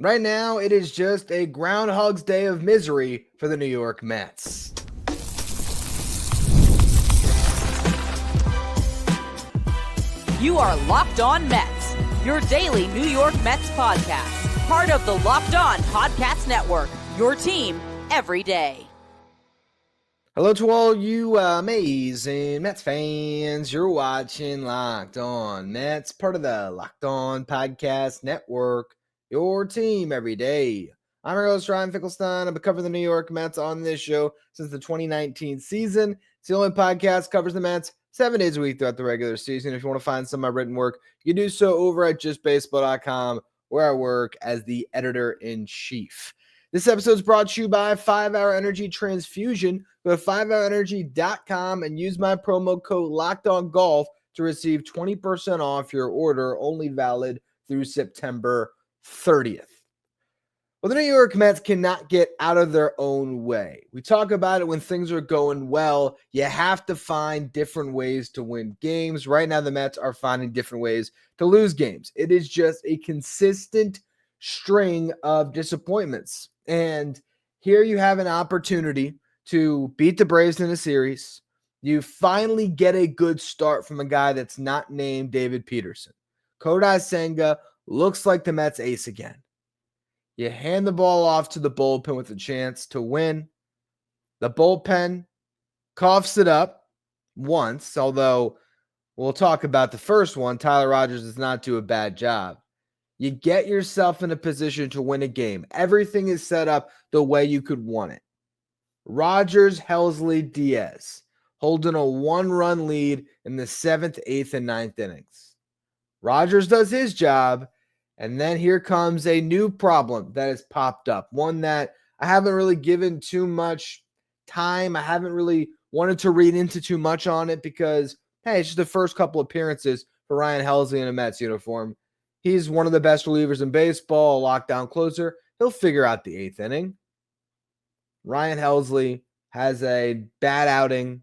Right now, it is just a Groundhog's Day of misery for the New York Mets. You are Locked On Mets, your daily New York Mets podcast. Part of the Locked On Podcast Network, your team every day. Hello to all you amazing Mets fans. You're watching Locked On Mets, part of the Locked On Podcast Network, your team every day. I'm your host, Ryan Finkelstein. I've been covering the New York Mets on this show since the 2019 season. It's the only podcast that covers the Mets 7 days a week throughout the regular season. If you want to find some of my written work, you can do so over at justbaseball.com, where I work as the editor-in-chief. This episode is brought to you by 5 Hour Energy Transfusion. Go to 5hourenergy.com and use my promo code LOCKEDONGOLF to receive 20% off your order, only valid through September 30th. Well, the New York Mets cannot get out of their own way. We talk about it when things are going well. You have to find different ways to win games. Right now, the Mets are finding different ways to lose games. It is just a consistent string of disappointments. And here you have an opportunity to beat the Braves in a series. You finally get a good start from a guy that's not named David Peterson. Kodai Senga looks like the Mets ace again. You hand the ball off to the bullpen with a chance to win. The bullpen coughs it up once, although we'll talk about the first one. Tyler Rogers does not do a bad job. You get yourself in a position to win a game. Everything is set up the way you could want it. Rogers, Helsley, Diaz holding a 1-run lead in the 7th, 8th, and 9th innings. Rogers does his job, and then here comes a new problem that has popped up, one that I haven't really given too much time. I haven't really wanted to read into too much on it because, hey, it's just the first couple appearances for Ryan Helsley in a Mets uniform. He's one of the best relievers in baseball, a lockdown closer. He'll figure out the 8th inning. Ryan Helsley has a bad outing,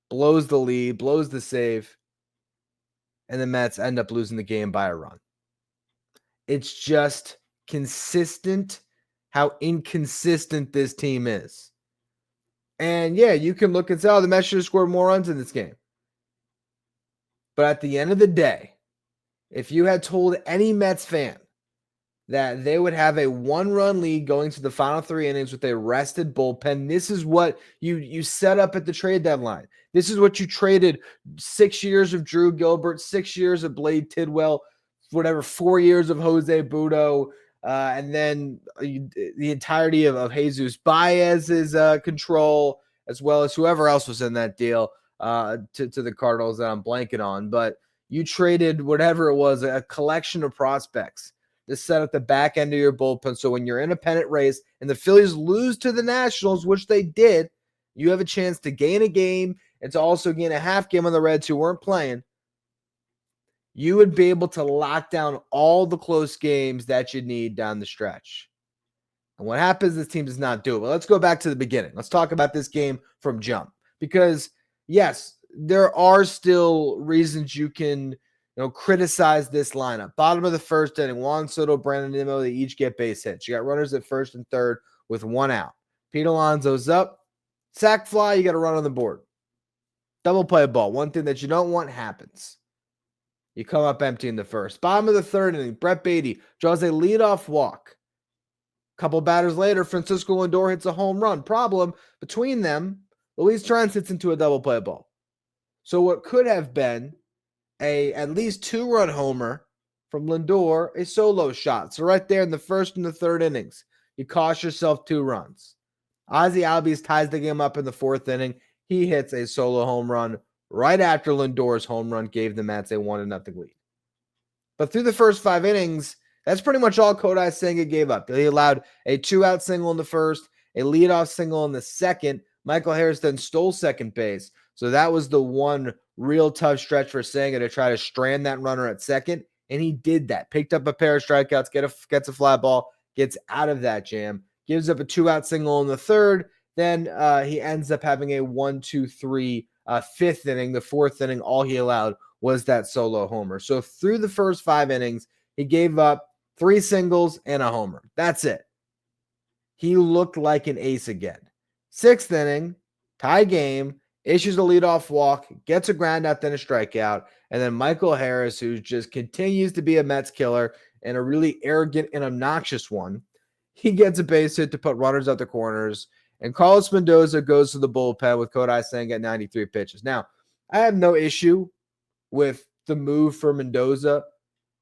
blows the lead, blows the save, and the Mets end up losing the game by a run. It's just consistent how inconsistent this team is. And yeah, you can look and say, oh, the Mets should have scored more runs in this game. But at the end of the day, if you had told any Mets fan that they would have a 1-run lead going to the final 3 innings with a rested bullpen, this is what you set up at the trade deadline. This is what you traded 6 years of Drew Gilbert, 6 years of Blade Tidwell, 4 years of Jose Budo, and then the entirety of Jesus Baez's control, as well as whoever else was in that deal to the Cardinals that I'm blanking on. But you traded whatever it was, a collection of prospects to set up the back end of your bullpen. So when you're in a pennant race and the Phillies lose to the Nationals, which they did, you have a chance to gain a game and to also gain a half game on the Reds who weren't playing. You would be able to lock down all the close games that you need down the stretch. And what happens, this team does not do it. Well, let's go back to the beginning. Let's talk about this game from jump. Because, yes, there are still reasons you can criticize this lineup. Bottom of the first inning, Juan Soto, Brandon Nimmo, they each get base hits. You got runners at first and third with 1 out. Pete Alonso's up. Sack fly, you got to run on the board. Double play ball. One thing that you don't want happens. You come up empty in the first. Bottom of the third inning, Brett Beatty draws a leadoff walk. Couple batters later, Francisco Lindor hits a home run. Problem, between them, Luis Trent hits into a double play ball. So what could have been a at least 2-run homer from Lindor, a solo shot. So right there in the first and the third innings, you cost yourself 2 runs. Ozzie Albies ties the game up in the 4th inning. He hits a solo home run right after Lindor's home run gave the Mets a 1-0 lead. But through the first 5 innings, that's pretty much all Kodai Senga gave up. He allowed a 2-out single in the first, a leadoff single in the second. Michael Harris then stole second base. So that was the one real tough stretch for Senga to try to strand that runner at second. And he did that. Picked up a pair of strikeouts, gets a fly ball, gets out of that jam, gives up a 2-out single in the third. Then he ends up having a 1-2-3 5th inning. The 4th inning, all he allowed was that solo homer. So through the first 5 innings, he gave up 3 singles and a homer. That's it. He looked like an ace again. 6th inning, tie game, issues a leadoff walk, gets a ground out, then a strikeout. And then Michael Harris, who just continues to be a Mets killer and a really arrogant and obnoxious one, he gets a base hit to put runners out the corners. And Carlos Mendoza goes to the bullpen with Kodai Senga at 93 pitches. Now, I have no issue with the move for Mendoza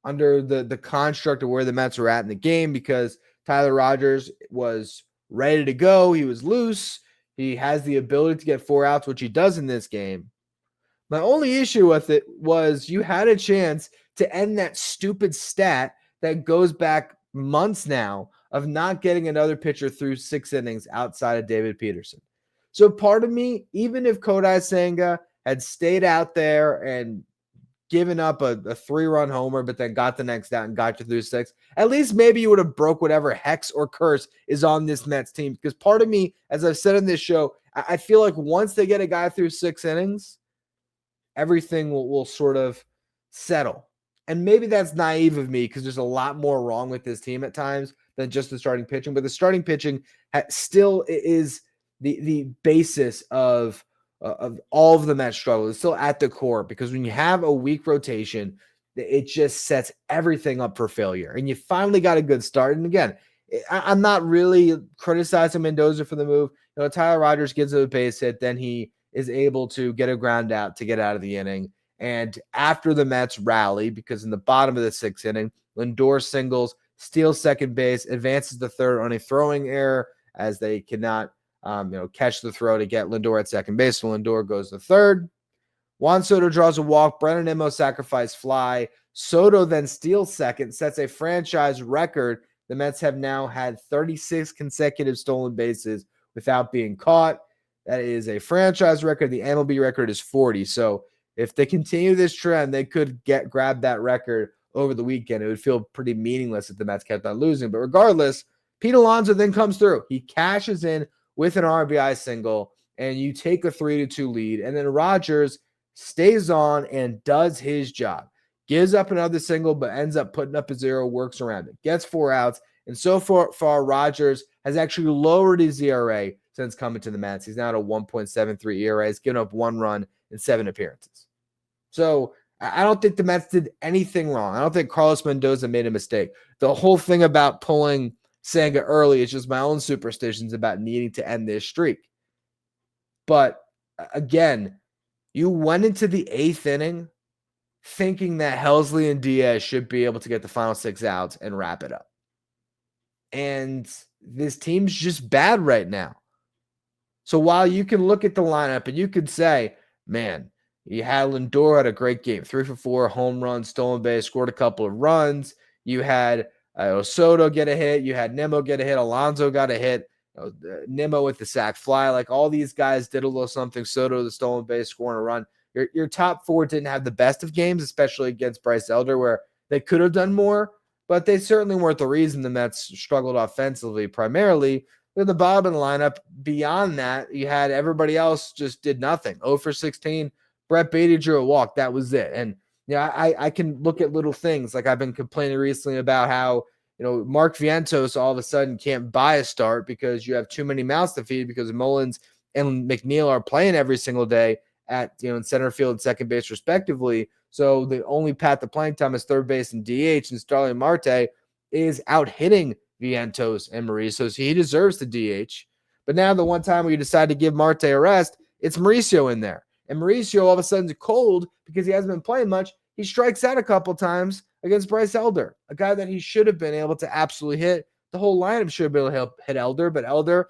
under the construct of where the Mets were at in the game, because Tyler Rogers was ready to go. He was loose. He has the ability to get 4 outs, which he does in this game. My only issue with it was you had a chance to end that stupid stat that goes back months now of not getting another pitcher through 6 innings outside of David Peterson. So part of me, even if Kodai Senga had stayed out there and given up a 3-run homer, but then got the next out and got you through 6, at least maybe you would have broke whatever hex or curse is on this Mets team. Because part of me, as I've said in this show, I feel like once they get a guy through 6 innings, everything will sort of settle. And maybe that's naive of me because there's a lot more wrong with this team at times than just the starting pitching. But the starting pitching still is the basis of all of the Mets struggle. It's still at the core, because when you have a weak rotation, it just sets everything up for failure. And you finally got a good start. And again, I'm not really criticizing Mendoza for the move. Tyler Rogers gives him a base hit, then he is able to get a ground out to get out of the inning. And after the Mets rally, because in the bottom of the 6th inning, Lindor singles, steals second base, advances to third on a throwing error as they cannot catch the throw to get Lindor at second base. So Lindor goes to third. Juan Soto draws a walk. Brennan Nimmo sacrifice fly. Soto then steals second, sets a franchise record. The Mets have now had 36 consecutive stolen bases without being caught. That is a franchise record. The MLB record is 40. So if they continue this trend, they could grab that record over the weekend. It would feel pretty meaningless if the Mets kept on losing. But regardless, Pete Alonso then comes through. He cashes in with an RBI single, and you take a 3-2 lead. And then Rogers stays on and does his job. Gives up another single, but ends up putting up a 0, works around it. Gets 4 outs. And so far, Rogers has actually lowered his ERA since coming to the Mets. He's now at a 1.73 ERA. He's given up 1 run in 7 appearances. So I don't think the Mets did anything wrong. I don't think Carlos Mendoza made a mistake. The whole thing about pulling Senga early is just my own superstitions about needing to end this streak. But again, you went into the 8th inning thinking that Helsley and Diaz should be able to get the final 6 outs and wrap it up. And this team's just bad right now. So while you can look at the lineup and you could say, man, you had Lindor had a great game, 3 for 4, home run, stolen base, scored a couple of runs. You had Soto get a hit. You had Nimmo get a hit. Alonso got a hit. Nimmo with the sac fly. Like, all these guys did a little something. Soto, the stolen base, scoring a run. Your top 4 didn't have the best of games, especially against Bryce Elder, where they could have done more, but they certainly weren't the reason the Mets struggled offensively primarily. With the bottom of the lineup, beyond that, you had everybody else just did nothing. 0 for 16. Brett Beatty drew a walk. That was it. And I can look at little things. Like, I've been complaining recently about how Mark Vientos all of a sudden can't buy a start because you have too many mouths to feed, because Mullins and McNeil are playing every single day at in center field and second base respectively. So the only path to playing time is third base and DH, and Starling Marte is out hitting Vientos and Mauricio, so he deserves the DH. But now the one time where you decide to give Marte a rest, it's Mauricio in there. And Mauricio all of a sudden is cold because he hasn't been playing much. He strikes out a couple times against Bryce Elder, a guy that he should have been able to absolutely hit. The whole lineup should have been able to hit Elder, but Elder,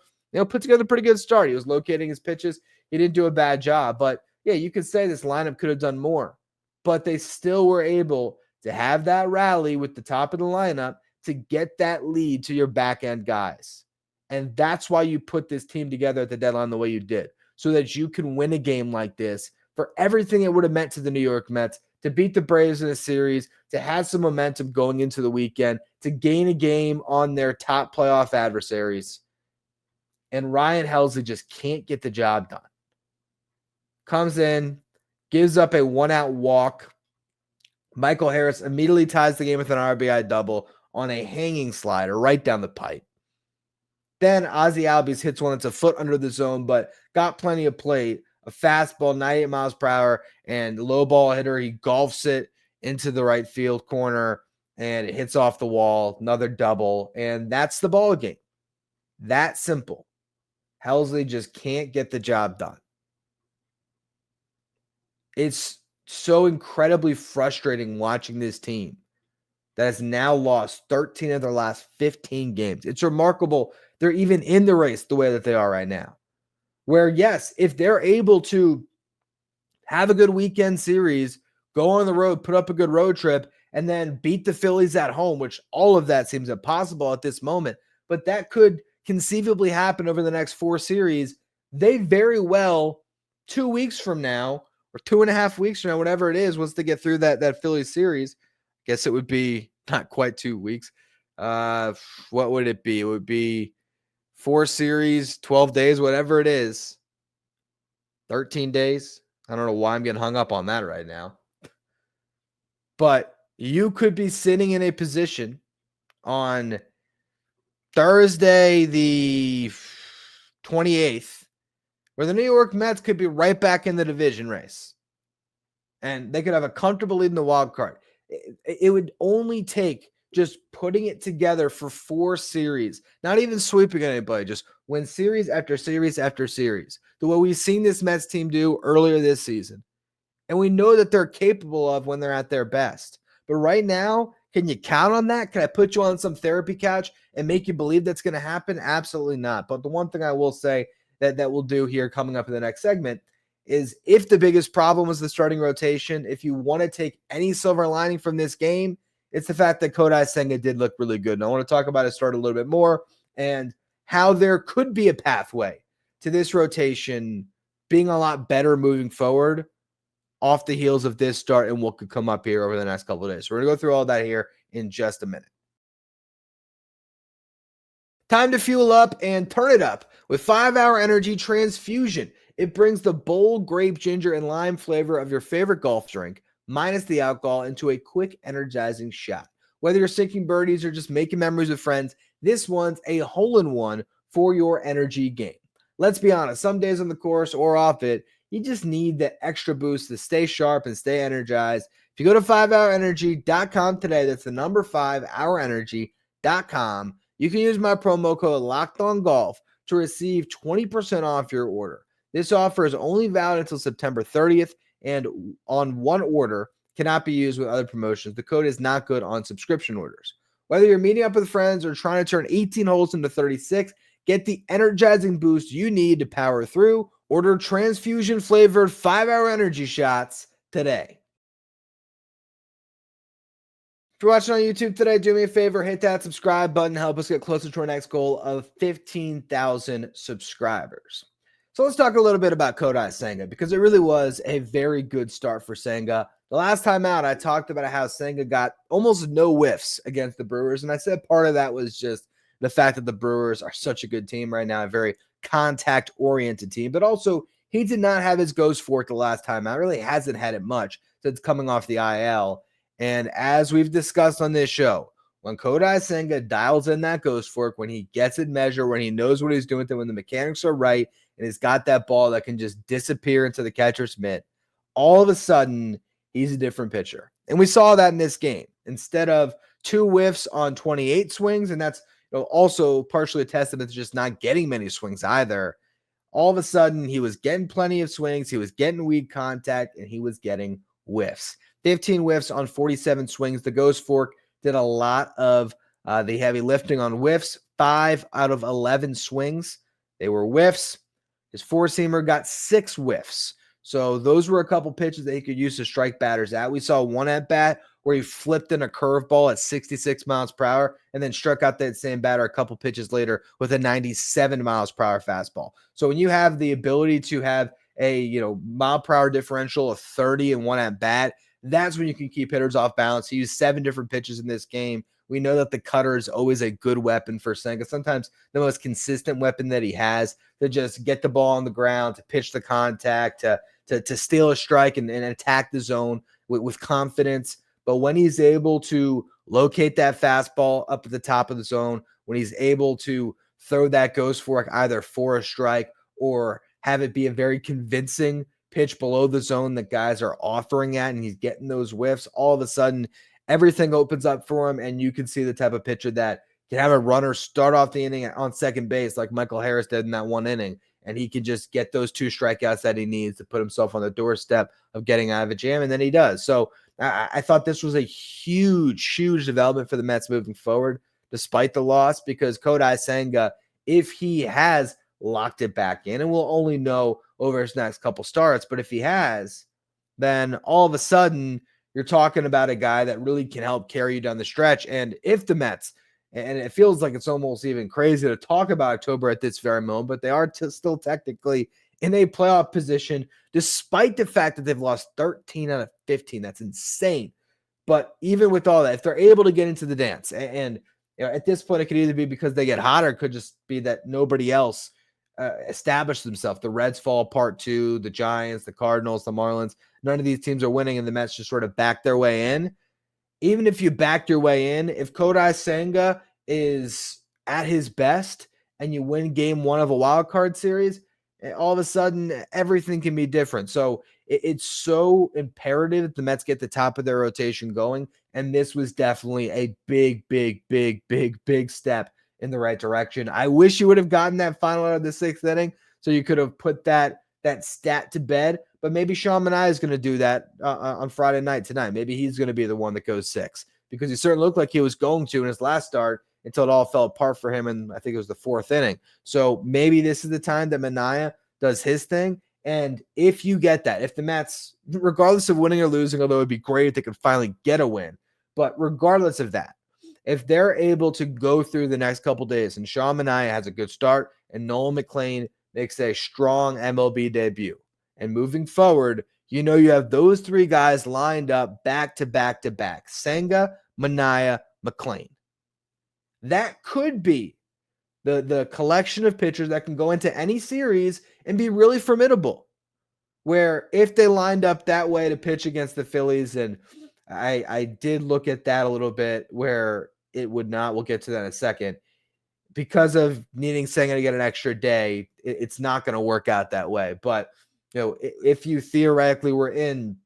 put together a pretty good start. He was locating his pitches. He didn't do a bad job. But yeah, you could say this lineup could have done more, but they still were able to have that rally with the top of the lineup to get that lead to your back end guys. And that's why you put this team together at the deadline the way you did, so that you can win a game like this for everything it would have meant to the New York Mets, to beat the Braves in a series, to have some momentum going into the weekend, to gain a game on their top playoff adversaries. And Ryan Helsley just can't get the job done. Comes in, gives up a 1-out walk. Michael Harris immediately ties the game with an RBI double on a hanging slider right down the pipe. Then Ozzie Albies hits one that's a foot under the zone, but got plenty of plate. A fastball, 98 miles per hour, and low ball hitter. He golfs it into the right field corner, and it hits off the wall. Another double, and that's the ball game. That simple. Helsley just can't get the job done. It's so incredibly frustrating watching this team that has now lost 13 of their last 15 games. It's remarkable they're even in the race the way that they are right now. Where, yes, if they're able to have a good weekend series, go on the road, put up a good road trip, and then beat the Phillies at home, which all of that seems impossible at this moment, but that could conceivably happen over the next 4 series, they very well, 2 weeks from now, or 2.5 weeks from now, whatever it is, once they get through that Phillies series, I guess it would be not quite 2 weeks. What would it be? It would be 4 series, 12 days, whatever it is. 13 days. I don't know why I'm getting hung up on that right now. But you could be sitting in a position on Thursday, the 28th, where the New York Mets could be right back in the division race. And they could have a comfortable lead in the wild card. It would only take just putting it together for 4 series, not even sweeping anybody, just win series after series after series, the way we've seen this Mets team do earlier this season. And we know that they're capable of when they're at their best. But right now, can you count on that? Can I put you on some therapy couch and make you believe that's going to happen? Absolutely not. But the one thing I will say that we'll do here coming up in the next segment is, if the biggest problem was the starting rotation, if you want to take any silver lining from this game, it's the fact that Kodai Senga did look really good. And I want to talk about his start a little bit more and how there could be a pathway to this rotation being a lot better moving forward off the heels of this start and what could come up here over the next couple of days. So we're going to go through all that here in just a minute. Time to fuel up and turn it up with 5-Hour Energy Transfusion. It brings the bold grape, ginger, and lime flavor of your favorite golf drink, minus the alcohol, into a quick, energizing shot. Whether you're sinking birdies or just making memories with friends, this one's a hole-in-one for your energy game. Let's be honest, some days on the course or off it, you just need that extra boost to stay sharp and stay energized. If you go to 5hourenergy.com today, that's the number 5hourenergy.com, you can use my promo code LOCKEDONGOLF to receive 20% off your order. This offer is only valid until September 30th, and on one order, cannot be used with other promotions. The code is not good on subscription orders. Whether you're meeting up with friends or trying to turn 18 holes into 36, get the energizing boost you need to power through. Order transfusion-flavored 5-Hour Energy shots today. If you're watching on YouTube today, do me a favor, hit that subscribe button, help us get closer to our next goal of 15,000 subscribers. So let's talk a little bit about Kodai Senga, because it really was a very good start for Senga. The last time out, I talked about how Senga got almost no whiffs against the Brewers, and I said part of that was just the fact that the Brewers are such a good team right now, a very contact-oriented team, but also he did not have his ghost fork the last time out. Really hasn't had it much since coming off the IL. And as we've discussed on this show, when Kodai Senga dials in that ghost fork, when he gets it measured, when he knows what he's doing, when the mechanics are right, and he's got that ball that can just disappear into the catcher's mitt, all of a sudden, he's a different pitcher. And we saw that in this game. Instead of 2 whiffs on 28 swings, and that's also partially a testament to just not getting many swings either, all of a sudden, he was getting plenty of swings, he was getting weak contact, and he was getting whiffs. 15 whiffs on 47 swings. The ghost fork did a lot of the heavy lifting on whiffs. 5 out of 11 swings, they were whiffs. His four-seamer got 6 whiffs. So those were a couple pitches that he could use to strike batters out. We saw one at-bat where he flipped in a curveball at 66 miles per hour and then struck out that same batter a couple pitches later with a 97 miles per hour fastball. So when you have the ability to have a mile per hour differential of 30 and one at-bat, that's when you can keep hitters off balance. He used 7 different pitches in this game. We know that the cutter is always a good weapon for Senga, sometimes the most consistent weapon that he has to just get the ball on the ground, to pitch the contact, to steal a strike and attack the zone with confidence. But when he's able to locate that fastball up at the top of the zone, when he's able to throw that ghost fork either for a strike or have it be a very convincing pitch below the zone that guys are offering at, and he's getting those whiffs, all of a sudden everything opens up for him, and you can see the type of pitcher that can have a runner start off the inning on second base like Michael Harris did in that one inning, and he can just get those 2 strikeouts that he needs to put himself on the doorstep of getting out of a jam, and then he does. So I thought this was a huge development for the Mets moving forward, despite the loss, because Kodai Senga, if he has locked it back in, and we'll only know over his next couple starts, but if he has, then all of a sudden you're talking about a guy that really can help carry you down the stretch. And if the Mets, and it feels like it's almost even crazy to talk about October at this very moment, but they are still technically in a playoff position, despite the fact that they've lost 13 out of 15. That's insane. But even with all that, if they're able to get into the dance, and at this point, it could either be because they get hot, or it could just be that nobody else established themselves. The Reds fall apart too, the Giants, the Cardinals, the Marlins. None of these teams are winning, and the Mets just sort of back their way in. Even if you backed your way in, if Kodai Senga is at his best and you win game 1 of a wild card series, all of a sudden everything can be different. So it's so imperative that the Mets get the top of their rotation going, and this was definitely a big step in the right direction. I wish you would have gotten that final out of the 6th inning, so you could have put that stat to bed. But maybe Sean Manaea is going to do that on Friday night tonight. Maybe he's going to be the one that goes 6, because he certainly looked like he was going to in his last start until it all fell apart for him, and I think it was the 4th inning. So maybe this is the time that Manaea does his thing. And if you get that, if the Mets, regardless of winning or losing, although it would be great if they could finally get a win, but regardless of that, if they're able to go through the next couple days and Sean Manaea has a good start and Nolan McLean makes a strong MLB debut, and moving forward, you have those 3 guys lined up back to back, Senga, Manaea, McLean. That could be the collection of pitchers that can go into any series and be really formidable, where if they lined up that way to pitch against the Phillies, and I did look at that a little bit where it would not, we'll get to that in a second, because of needing Senga to get an extra day, it's not going to work out that way. But if you theoretically were in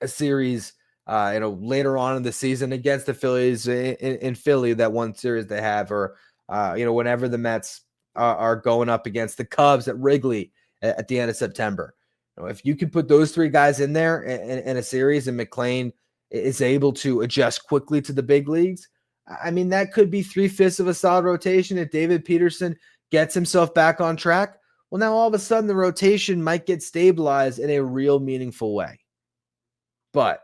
a series later on in the season against the Phillies in Philly, that one series they have, or whenever the Mets are going up against the Cubs at Wrigley at the end of September, if you could put those 3 guys in there in a series, and McLean is able to adjust quickly to the big leagues, I mean, that could be 3/5 of a solid rotation. If David Peterson gets himself back on track, well, now all of a sudden the rotation might get stabilized in a real meaningful way. But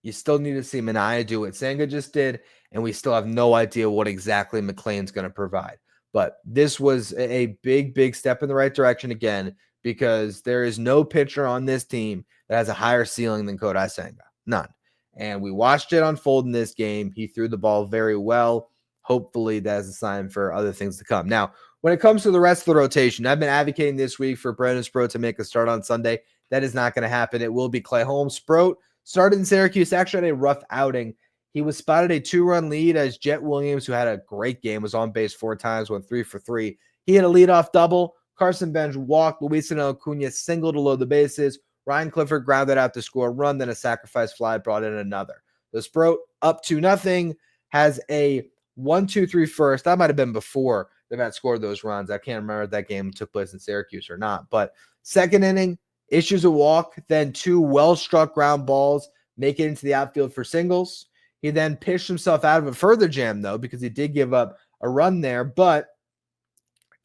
you still need to see Manaea do what Senga just did, and we still have no idea what exactly McLean's going to provide. But this was a big step in the right direction again, because there is no pitcher on this team that has a higher ceiling than Kodai Senga. None. And we watched it unfold in this game. He threw the ball very well. Hopefully that's a sign for other things to come. Now, when it comes to the rest of the rotation, I've been advocating this week for Brandon Sproat to make a start on Sunday. That is not going to happen. It will be Clay Holmes. Sproat started in Syracuse, actually had a rough outing. He was spotted a 2-run lead as Jet Williams, who had a great game, was on base 4 times, went 3 for 3. He had a leadoff double. Carson Bench walked. Luis Acuna singled to load the bases. Ryan Clifford grounded out to score a run, then a sacrifice fly brought in another. The Sproat up 2-0, has a 1-2-3 first. That might have been before the Mets scored those runs. I can't remember if that game took place in Syracuse or not. But second inning, issues a walk, then 2 well-struck ground balls, make it into the outfield for singles. He then pitched himself out of a further jam, though, because he did give up a run there, but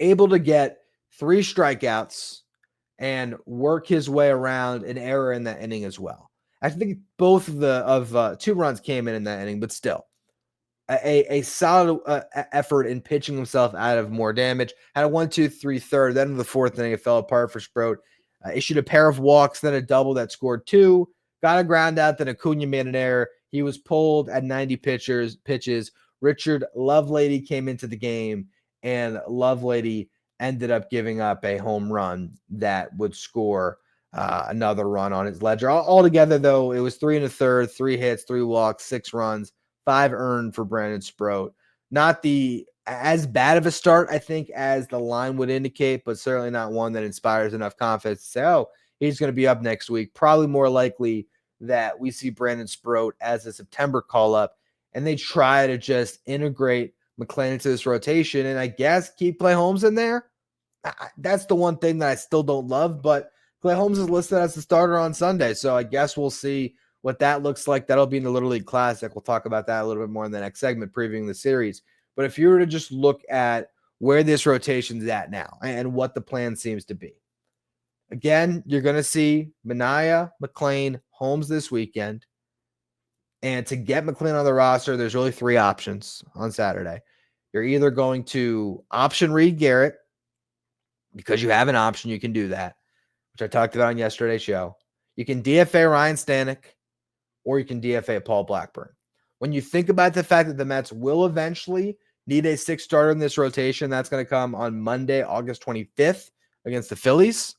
able to get 3 strikeouts and work his way around an error in that inning as well. I think both of 2 runs came in that inning, but still a solid effort in pitching himself out of more damage. Had a 1-2-3 third. Then in the 4th inning, it fell apart for Sproat. Issued a pair of walks, then a double that scored 2. Got a ground out, then Acuna made an error. He was pulled at 90 pitches. Richard Lovelady came into the game, and Lovelady ended up giving up a home run that would score another run on his ledger. Altogether, though, it was 3 1/3, 3 hits, 3 walks, 6 runs, 5 earned for Brandon Sproat. Not as bad of a start, I think, as the line would indicate, but certainly not one that inspires enough confidence to say, oh, he's going to be up next week. Probably more likely that we see Brandon Sproat as a September call-up, and they try to just integrate McLean into this rotation, and I guess keep Clay Holmes in there. That's the one thing that I still don't love, but Clay Holmes is listed as the starter on Sunday, so I guess we'll see what that looks like. That'll be in the Little League Classic. We'll talk about that a little bit more in the next segment, previewing the series. But if you were to just look at where this rotation's at now and what the plan seems to be, again, you're going to see Manaea, McLean, Holmes this weekend. And to get McLean on the roster, there's really 3 options on Saturday. You're either going to option Reed Garrett, because you have an option, you can do that, which I talked about on yesterday's show. You can DFA Ryan Stanek, or you can DFA Paul Blackburn. When you think about the fact that the Mets will eventually need a 6th starter in this rotation, that's going to come on Monday, August 25th against the Phillies,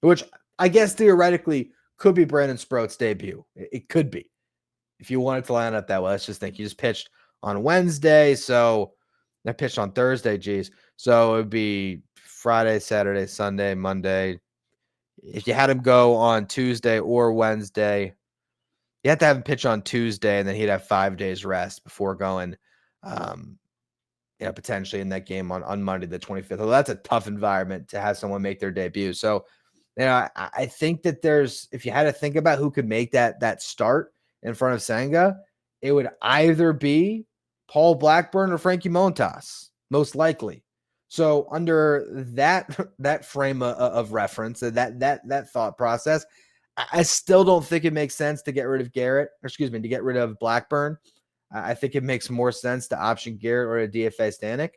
which I guess theoretically could be Brandon Sproat's debut. It could be. If you wanted to line up that way, let's just think. He just pitched on Wednesday, so I pitched on Thursday, so it would be Friday, Saturday, Sunday, Monday. If you had him go on Tuesday or Wednesday, you have to have him pitch on Tuesday, and then he'd have 5 days rest before going, potentially in that game on Monday, the 25th. Well, that's a tough environment to have someone make their debut. So, I think that if you had to think about who could make that start in front of Senga, it would either be Paul Blackburn or Frankie Montas, most likely. So under that frame of reference, that thought process, I still don't think it makes sense to get rid of to get rid of Blackburn. I think it makes more sense to option Garrett or to DFA Stanek.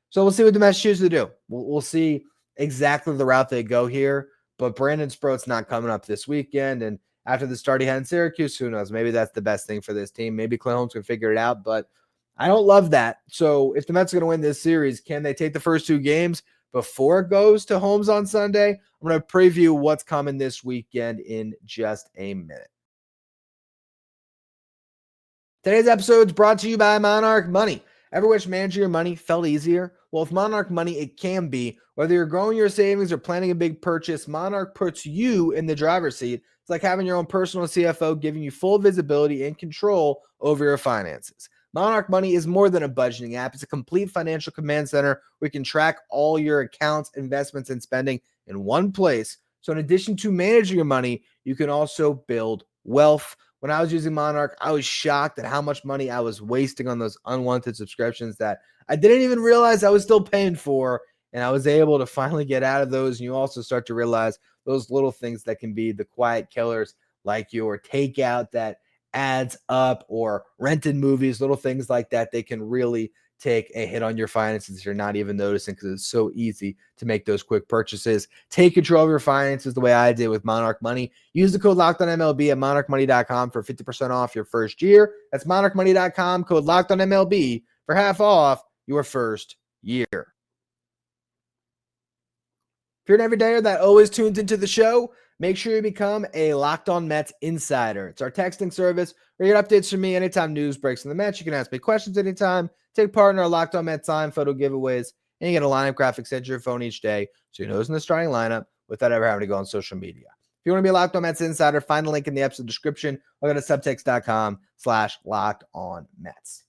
So we'll see what the Mets choose to do. We'll see exactly the route they go here. But Brandon Sproat's not coming up this weekend, and after the start he had in Syracuse, who knows? Maybe that's the best thing for this team. Maybe Clay Holmes can figure it out, but I don't love that. So if the Mets are going to win this series, can they take the first 2 games before it goes to Holmes on Sunday? I'm going to preview what's coming this weekend in just a minute. Today's episode is brought to you by Monarch Money. Ever wish managing your money felt easier? Well, with Monarch Money, it can be. Whether you're growing your savings or planning a big purchase, Monarch puts you in the driver's seat. It's like having your own personal CFO, giving you full visibility and control over your finances. Monarch Money is more than a budgeting app. It's a complete financial command center where you can track all your accounts, investments, and spending in one place. So in addition to managing your money, you can also build wealth. When I was using Monarch, I was shocked at how much money I was wasting on those unwanted subscriptions that I didn't even realize I was still paying for. And I was able to finally get out of those. And you also start to realize those little things that can be the quiet killers, like your takeout that adds up, or rented movies, little things like that. They can really take a hit on your finances you're not even noticing, because it's so easy to make those quick purchases. Take control of your finances the way I did with Monarch Money. Use the code LOCKEDONMLB at monarchmoney.com for 50% off your first year. That's monarchmoney.com, code LOCKEDONMLB for half off your first year. If you're an everydayer that always tunes into the show, make sure you become a Locked On Mets insider. It's our texting service where you get updates from me anytime news breaks in the Mets. You can ask me questions anytime, take part in our Locked On Mets sign photo giveaways, and you get a lineup graphic sent to your phone each day so you know who's in the starting lineup without ever having to go on social media. If you want to be a Locked On Mets insider, find the link in the episode description or go to subtext.com/LockedOnMets.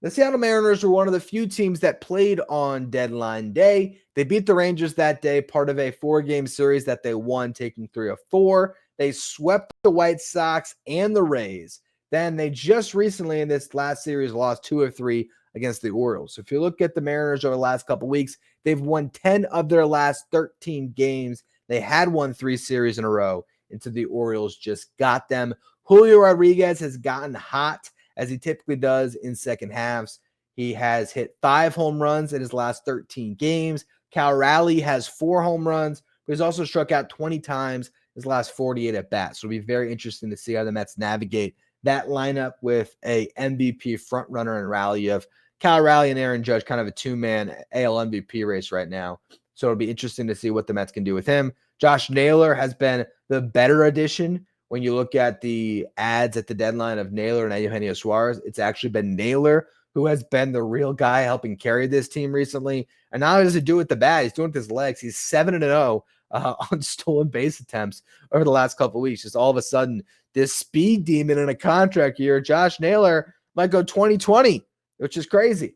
The Seattle Mariners were one of the few teams that played on deadline day. They beat the Rangers that day, part of a 4-game series that they won, taking 3 of 4. They swept the White Sox and the Rays. Then they just recently in this last series lost 2 of 3 against the Orioles. So if you look at the Mariners over the last couple weeks, they've won 10 of their last 13 games. They had won 3 series in a row until the Orioles just got them. Julio Rodriguez has gotten hot, as he typically does in second halves. He has hit 5 home runs in his last 13 games. Cal Raleigh has 4 home runs, but he's also struck out 20 times his last 48 at bats. So it'll be very interesting to see how the Mets navigate that lineup with a MVP front runner in Raleigh. You have Cal Raleigh and Aaron Judge, kind of a 2-man AL MVP race right now. So it'll be interesting to see what the Mets can do with him. Josh Naylor has been the better addition when you look at the ads at the deadline of Naylor and Eugenio Suarez, it's actually been Naylor who has been the real guy helping carry this team recently. And not only does he do it with the bat, he's doing it with his legs. He's 7-0 on stolen base attempts over the last couple of weeks. Just all of a sudden, this speed demon in a contract year, Josh Naylor, might go 2020, which is crazy.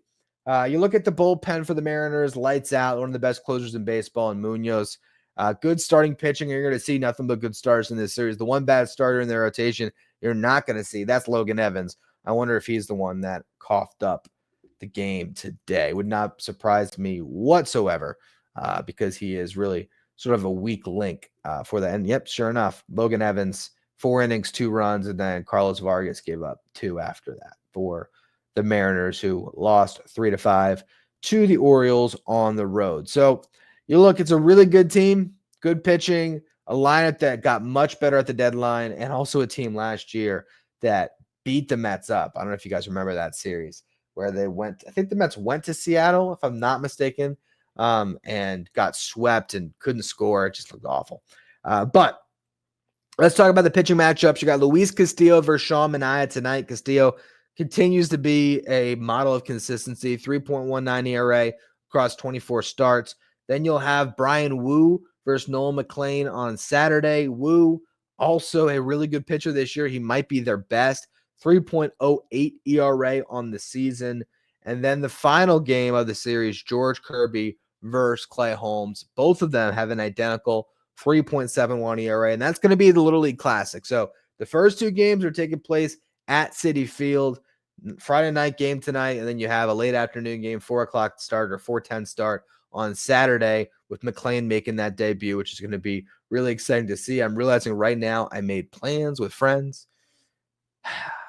You look at the bullpen for the Mariners, lights out, one of the best closers in baseball, and Munoz. Good starting pitching. You're going to see nothing but good starters in this series. The one bad starter in their rotation you're not going to see, that's Logan Evans. I wonder if he's the one that coughed up the game today. Would not surprise me whatsoever because he is really sort of a weak link for that. And yep, sure enough, Logan Evans, 4 innings, 2 runs, and then Carlos Vargas gave up 2 after that for the Mariners, who lost 3-5 to the Orioles on the road. So you look, it's a really good team, good pitching, a lineup that got much better at the deadline, and also a team last year that beat the Mets up. I don't know if you guys remember that series where they went, I think the Mets went to Seattle, if I'm not mistaken, and got swept and couldn't score. It just looked awful. But let's talk about the pitching matchups. You got Luis Castillo versus Sean Manaea tonight. Castillo continues to be a model of consistency, 3.19 ERA across 24 starts. Then you'll have Brian Wu versus Nolan McLean on Saturday. Wu, also a really good pitcher this year. He might be their best, 3.08 ERA on the season. And then the final game of the series, George Kirby versus Clay Holmes. Both of them have an identical 3.71 ERA, and that's going to be the Little League Classic. So the first 2 games are taking place at Citi Field. Friday night game tonight, and then you have a late afternoon game, 4 o'clock start or 4:10 start on Saturday, with McLean making that debut, which is going to be really exciting to see. I'm realizing right now I made plans with friends,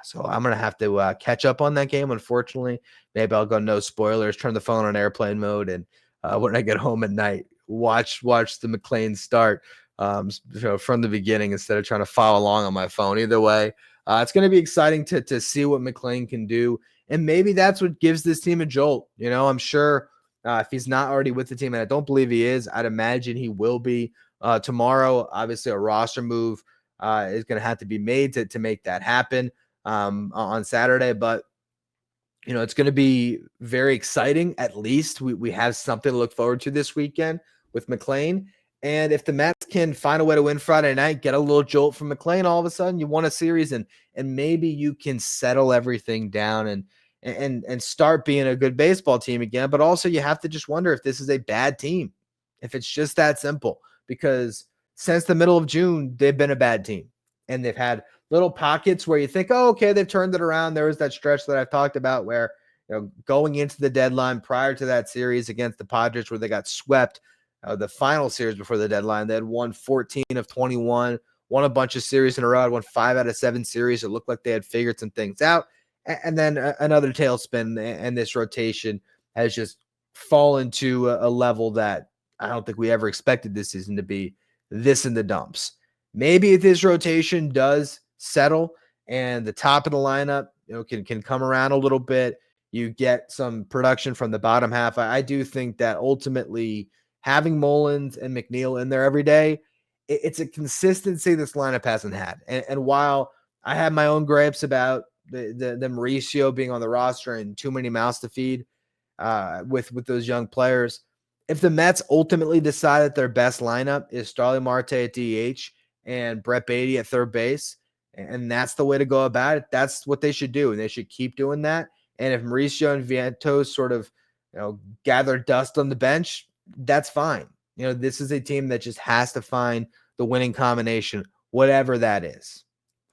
so I'm going to have to catch up on that game, unfortunately. Maybe I'll go no spoilers, turn the phone on airplane mode, and when I get home at night, watch the McLean start from the beginning instead of trying to follow along on my phone. Either way, it's going to be exciting to see what McLean can do, and maybe that's what gives this team a jolt. I'm sure if he's not already with the team, and I don't believe he is, I'd imagine he will be tomorrow. Obviously, a roster move is going to have to be made to make that happen on Saturday. But, it's going to be very exciting. At least we have something to look forward to this weekend with McLean. And if the Mets can find a way to win Friday night, get a little jolt from McLean, all of a sudden you won a series, and maybe you can settle everything down and start being a good baseball team again. But also you have to just wonder if this is a bad team, if it's just that simple, because since the middle of June, they've been a bad team, and they've had little pockets where you think, oh, okay, they've turned it around. There was that stretch that I've talked about where, going into the deadline prior to that series against the Padres where they got swept, the final series before the deadline, they had won 14 of 21, won a bunch of series in a row, won 5 out of 7 series. It looked like they had figured some things out. And then another tailspin, and this rotation has just fallen to a level that I don't think we ever expected this season to be this in the dumps. Maybe if this rotation does settle and the top of the lineup, can come around a little bit, you get some production from the bottom half. I do think that ultimately having Mullins and McNeil in there every day, it's a consistency this lineup hasn't had. And while I have my own gripes about the Mauricio being on the roster and too many mouths to feed with those young players, if the Mets ultimately decide that their best lineup is Starling Marte at DH and Brett Beatty at third base, and that's the way to go about it, that's what they should do, and they should keep doing that. And if Mauricio and Vientos sort of gather dust on the bench, that's fine. This is a team that just has to find the winning combination, whatever that is.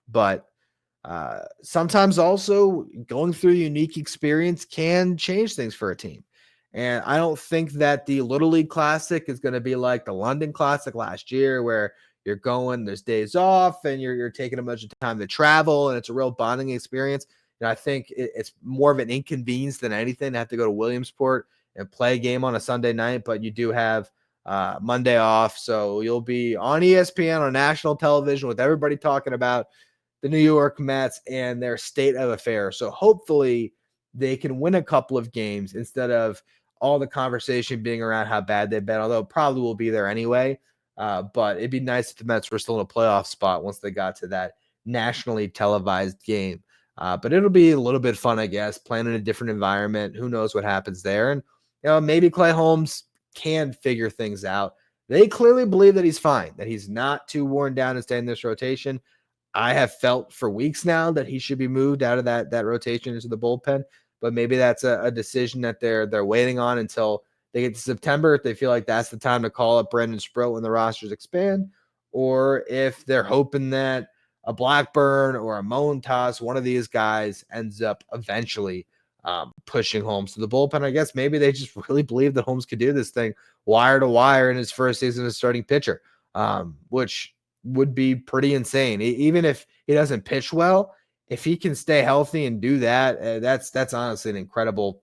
But sometimes also going through a unique experience can change things for a team. And I don't think that the Little League Classic is going to be like the London Classic last year, where you're going, there's days off, and you're taking a bunch of time to travel, and it's a real bonding experience. I think it's more of an inconvenience than anything to have to go to Williamsport and play a game on a Sunday night, but you do have Monday off, so you'll be on ESPN on national television with everybody talking about the New York Mets and their state of affairs. So hopefully they can win a couple of games instead of all the conversation being around how bad they've been, although it probably will be there anyway. But it'd be nice if the Mets were still in a playoff spot once they got to that nationally televised game. But it'll be a little bit fun, I guess, playing in a different environment. Who knows what happens there? And maybe Clay Holmes can figure things out. They clearly believe that he's fine, that he's not too worn down and stay in this rotation. I have felt for weeks now that he should be moved out of that rotation into the bullpen, but maybe that's a decision that they're waiting on until they get to September. If they feel like that's the time to call up Brandon Sproat when the rosters expand, or if they're hoping that a Blackburn or a Montas, one of these guys ends up eventually pushing Holmes to the bullpen. I guess maybe they just really believe that Holmes could do this thing wire to wire in his first season as starting pitcher, which would be pretty insane. Even if he doesn't pitch well, if he can stay healthy and do that, that's honestly an incredible,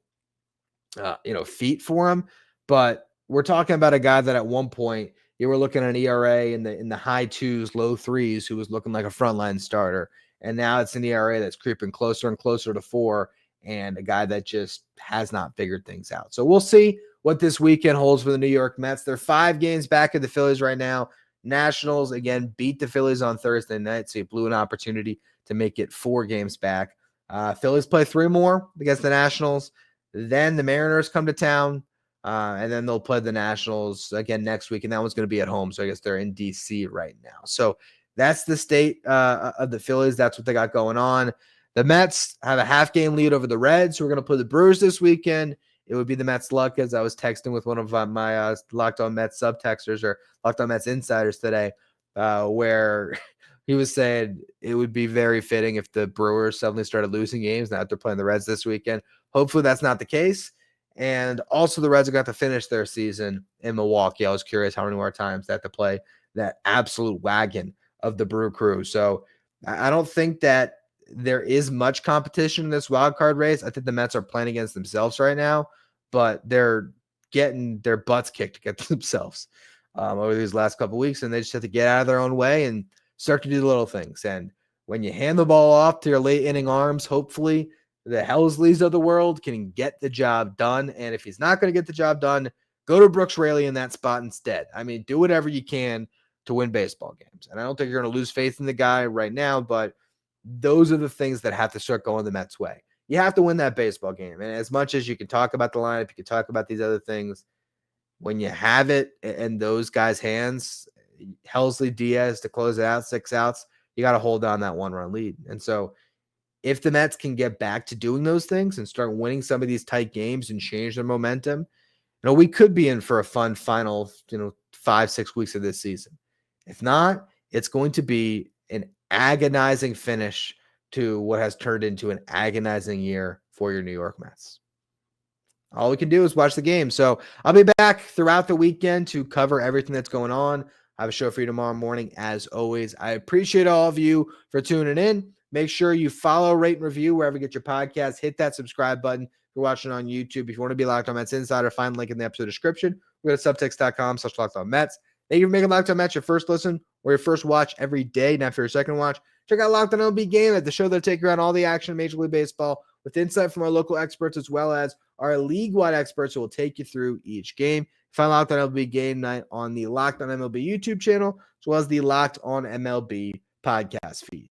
feat for him. But we're talking about a guy that at one point you were looking at an ERA in the high 2s, low 3s, who was looking like a frontline starter, and now it's an ERA that's creeping closer and closer to 4, and a guy that just has not figured things out. So we'll see what this weekend holds for the New York Mets. They're 5 games back at the Phillies right now. Nationals, again, beat the Phillies on Thursday night, so you blew an opportunity to make it 4 games back. Phillies play 3 more against the Nationals. Then the Mariners come to town, and then they'll play the Nationals again next week, and that one's going to be at home, so I guess they're in D.C. right now. So that's the state of the Phillies. That's what they got going on. The Mets have a half-game lead over the Reds, who are going to play the Brewers this weekend. It would be the Mets' luck, as I was texting with one of my Locked On Mets subtexters or Locked On Mets insiders today, where he was saying it would be very fitting if the Brewers suddenly started losing games now that they're playing the Reds this weekend. Hopefully that's not the case. And also the Reds have got to finish their season in Milwaukee. I was curious how many more times they have to play that absolute wagon of the Brew Crew. So I don't think that there is much competition in this wild card race. I think the Mets are playing against themselves right now, but they're getting their butts kicked against themselves over these last couple of weeks, and they just have to get out of their own way and start to do the little things. And when you hand the ball off to your late inning arms, hopefully the Helsleys of the world can get the job done. And if he's not going to get the job done, go to Brooks Raley in that spot instead. I mean, do whatever you can to win baseball games. And I don't think you're going to lose faith in the guy right now, but those are the things that have to start going the Mets' way. You have to win that baseball game. And as much as you can talk about the lineup, you can talk about these other things, when you have it in those guys' hands, Helsley, Diaz to close it out, 6 outs, you got to hold on that 1-run lead. And so if the Mets can get back to doing those things and start winning some of these tight games and change their momentum, we could be in for a fun final, 5-6 weeks of this season. If not, it's going to be an agonizing finish to what has turned into an agonizing year for your New York Mets. All we can do is watch the game. So I'll be back throughout the weekend to cover everything that's going on. I have a show for you tomorrow morning, as always. I appreciate all of you for tuning in. Make sure you follow, rate, and review wherever you get your podcasts. Hit that subscribe button if you're watching on YouTube. If you want to be Locked On Mets Insider, find the link in the episode description. Go to subtext.com/LockedOnMets. Thank you for making Locked On Mets your first listen or your first watch every day. Now for your second watch, check out Locked On MLB Game at the show that'll take you around all the action in Major League Baseball with insight from our local experts as well as our league-wide experts who will take you through each game. Find Locked On MLB Game Night on the Locked On MLB YouTube channel as well as the Locked On MLB podcast feed.